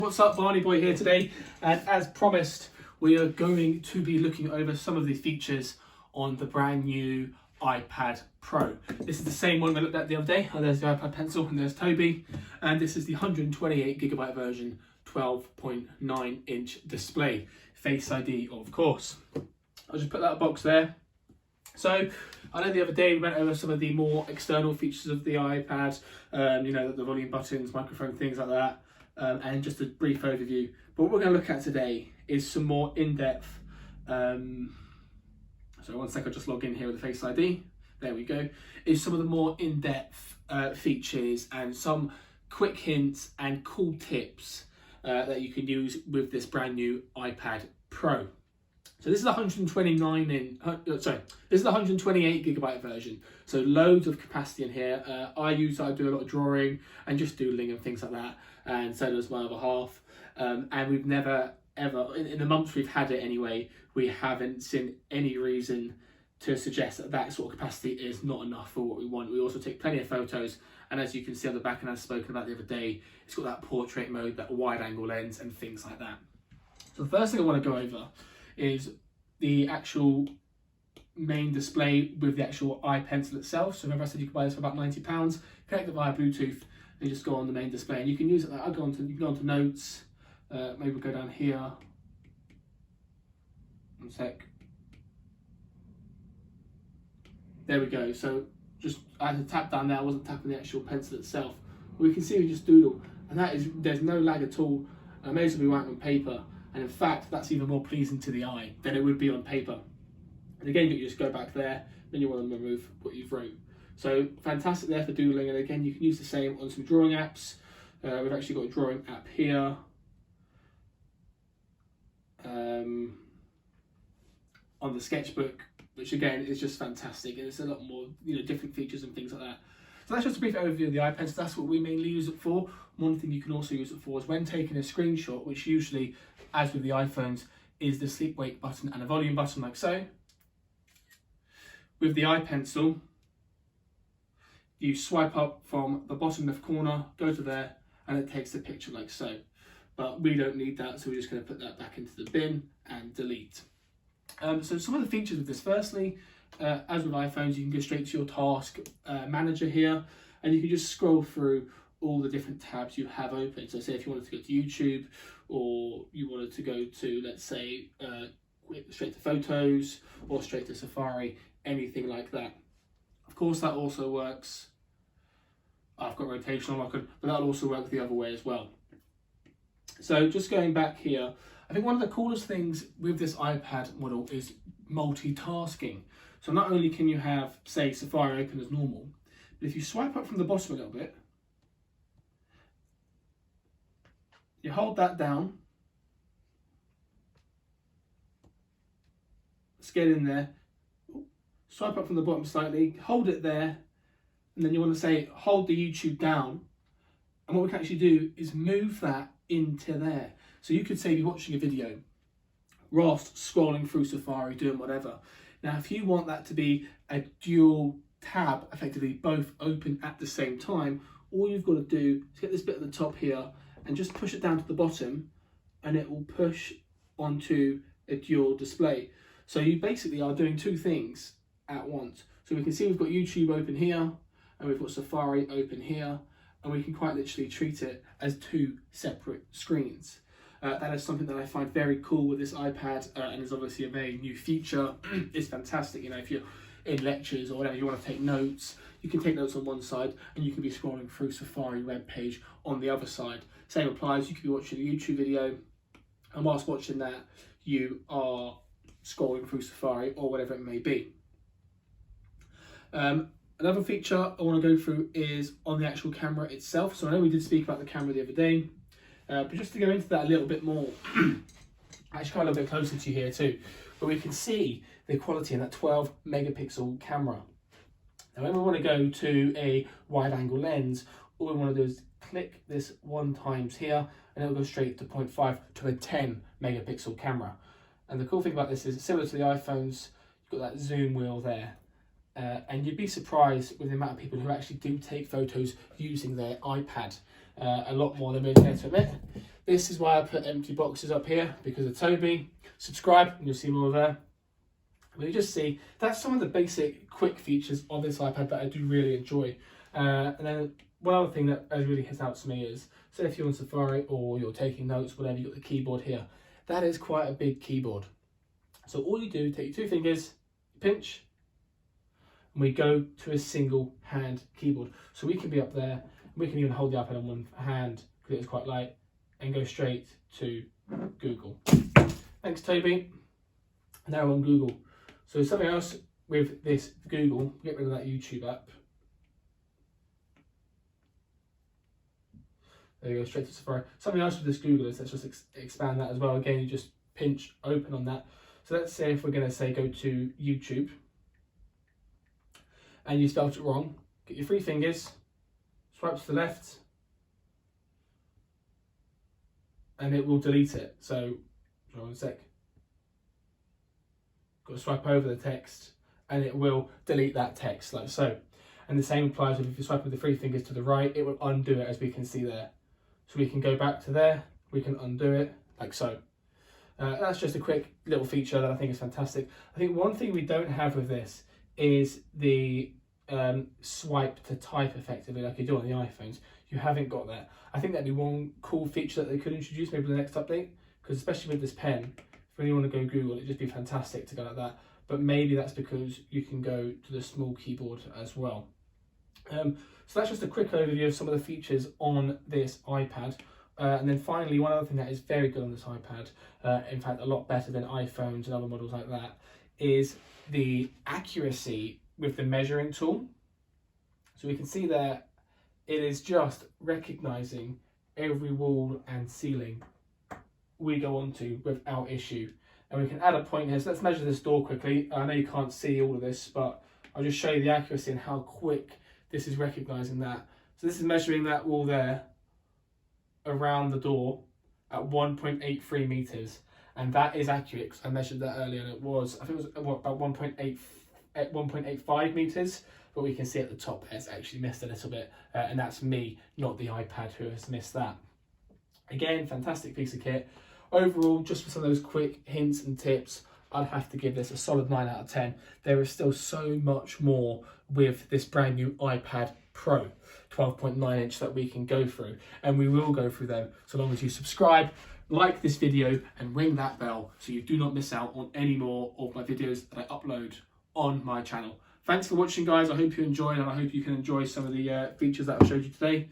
What's up, Barney Boy here today, and as promised we are going to be looking over some of the features on the brand new iPad Pro. This is the same one we looked at the other day. There's the iPad Pencil and there's Toby, and this is the 128GB version, 12.9 inch display, Face ID of course. I'll just put that box there. So I know the other day we went over some of the more external features of the iPad, you know, the volume buttons, microphone, things like that. And just a brief overview. But what we're going to look at today is some more in-depth. So one sec, I'll just log in here with the Face ID. There we go. Is some of the more in-depth features and some quick hints and cool tips that you can use with this brand new iPad Pro. So this is the 128GB version. So loads of capacity in here. I do a lot of drawing and just doodling and things like that. And so does my other half. And we've never ever, in the months we've had it anyway, we haven't seen any reason to suggest that that sort of capacity is not enough for what we want. We also take plenty of photos. And as you can see on the back, and I've spoken about the other day, it's got that portrait mode, that wide angle lens and things like that. So the first thing I want to go over is the actual main display with the actual iPencil itself. So remember I said you can buy this for about £90, connect it via Bluetooth and just go on the main display. And you can use it, I'll go on to, you can go on to notes, maybe we'll go down here, one sec. There we go, so just, I had to tap down there, I wasn't tapping the actual pencil itself. We can see we just doodle, and that is, there's no lag at all. I may as well be writing on paper. And in fact, that's even more pleasing to the eye than it would be on paper. And again, you just go back there, then you want to remove what you've wrote. So fantastic there for doodling. And again, you can use the same on some drawing apps. We've actually got a drawing app here. On the sketchbook, which again is just fantastic. And it's a lot more, you know, different features and things like that. So that's just a brief overview of the iPad. So that's what we mainly use it for. One thing you can also use it for is when taking a screenshot, which usually, as with the iPhones, is the sleep wake button and a volume button like so. With the iPencil, you swipe up from the bottom left corner, go to there, and it takes the picture like so. But we don't need that, so we're just going to put that back into the bin and delete. So some of the features of this, firstly, as with iPhones, you can go straight to your task manager here, and you can just scroll through all the different tabs you have open. So say if you wanted to go to YouTube, or you wanted to go to, let's say, straight to photos, or straight to Safari, anything like that. Of course, that also works. I've got rotational, but that'll also work the other way as well. So just going back here, I think one of the coolest things with this iPad model is multitasking. So not only can you have, say, Safari open as normal, but if you swipe up from the bottom a little bit, you hold that down, let's get in there, swipe up from the bottom slightly, hold it there, and then you want to say, hold the YouTube down. And what we can actually do is move that into there. So you could say you're watching a video whilst scrolling through Safari, doing whatever. Now, if you want that to be a dual tab, effectively both open at the same time, all you've got to do is get this bit at the top here and just push it down to the bottom, and it will push onto a dual display. So you basically are doing two things at once. So we can see we've got YouTube open here, and we've got Safari open here, and we can quite literally treat it as two separate screens. That is something that I find very cool with this iPad, and is obviously a very new feature. It's fantastic, you know, if you're in lectures or whatever, you want to take notes, you can take notes on one side and you can be scrolling through Safari web page on the other side. Same applies, you could be watching a YouTube video, and whilst watching that, you are scrolling through Safari or whatever it may be. Another feature I want to go through is on the actual camera itself. So I know we did speak about the camera the other day, but just to go into that a little bit more, actually come a little bit closer to you here too, but we can see the quality in that 12 megapixel camera. Now when we want to go to a wide angle lens, all we want to do is click this one times here, and it'll go straight to 0.5 to a 10 megapixel camera. And the cool thing about this is, similar to the iPhones, you've got that zoom wheel there. And you'd be surprised with the amount of people who actually do take photos using their iPad, a lot more than we're care to admit. This is why I put empty boxes up here, because of Toby. Subscribe and you'll see more there. But you just see, that's some of the basic quick features of this iPad that I do really enjoy. And then one other thing that really hits out to me is, say if you're on Safari or you're taking notes, whatever, you've got the keyboard here. That is quite a big keyboard. So all you do, take your 2 fingers, pinch, and we go to a single hand keyboard. So we can be up there, we can even hold the iPad on one hand, because it's quite light, and go straight to Google. Thanks, Toby. Now we're on Google. So something else with this Google, get rid of that YouTube app. There you go, straight to Safari. Something else with this Google is, let's just expand that as well. Again, you just pinch open on that. So let's say if we're going to say go to YouTube, and you spelled it wrong, get your 3 fingers, swipe to the left, and it will delete it. So, hold on a sec. Got to swipe over the text, and it will delete that text like so. And the same applies if you swipe with the 3 fingers to the right, it will undo it, as we can see there. So we can go back to there, we can undo it like so. That's just a quick little feature that I think is fantastic. I think one thing we don't have with this is the swipe to type effectively like you do on the iPhones. You haven't got that. I think that'd be one cool feature that they could introduce maybe the next update, because especially with this pen, if you want to go Google, it'd just be fantastic to go like that. But maybe that's because you can go to the small keyboard as well. So that's just a quick overview of some of the features on this iPad. And then finally, one other thing that is very good on this iPad, in fact a lot better than iPhones and other models like that, is the accuracy with the measuring tool. So we can see there, it is just recognising every wall and ceiling we go onto without issue. And we can add a point here, so let's measure this door quickly. I know you can't see all of this, but I'll just show you the accuracy and how quick this is recognising that. So this is measuring that wall there around the door at 1.83 meters, and that is accurate because I measured that earlier and it was, I think it was about 1.85 meters, but we can see at the top there it's actually missed a little bit, and that's me, not the iPad, who has missed that. Again, fantastic piece of kit. Overall, just for some of those quick hints and tips, I'd have to give this a solid 9 out of 10. There is still so much more with this brand new iPad Pro 12.9 inch that we can go through, and we will go through them so long as you subscribe, like this video, and ring that bell so you do not miss out on any more of my videos that I upload on my channel. Thanks for watching, guys. I hope you enjoyed, and I hope you can enjoy some of the features that I've showed you today.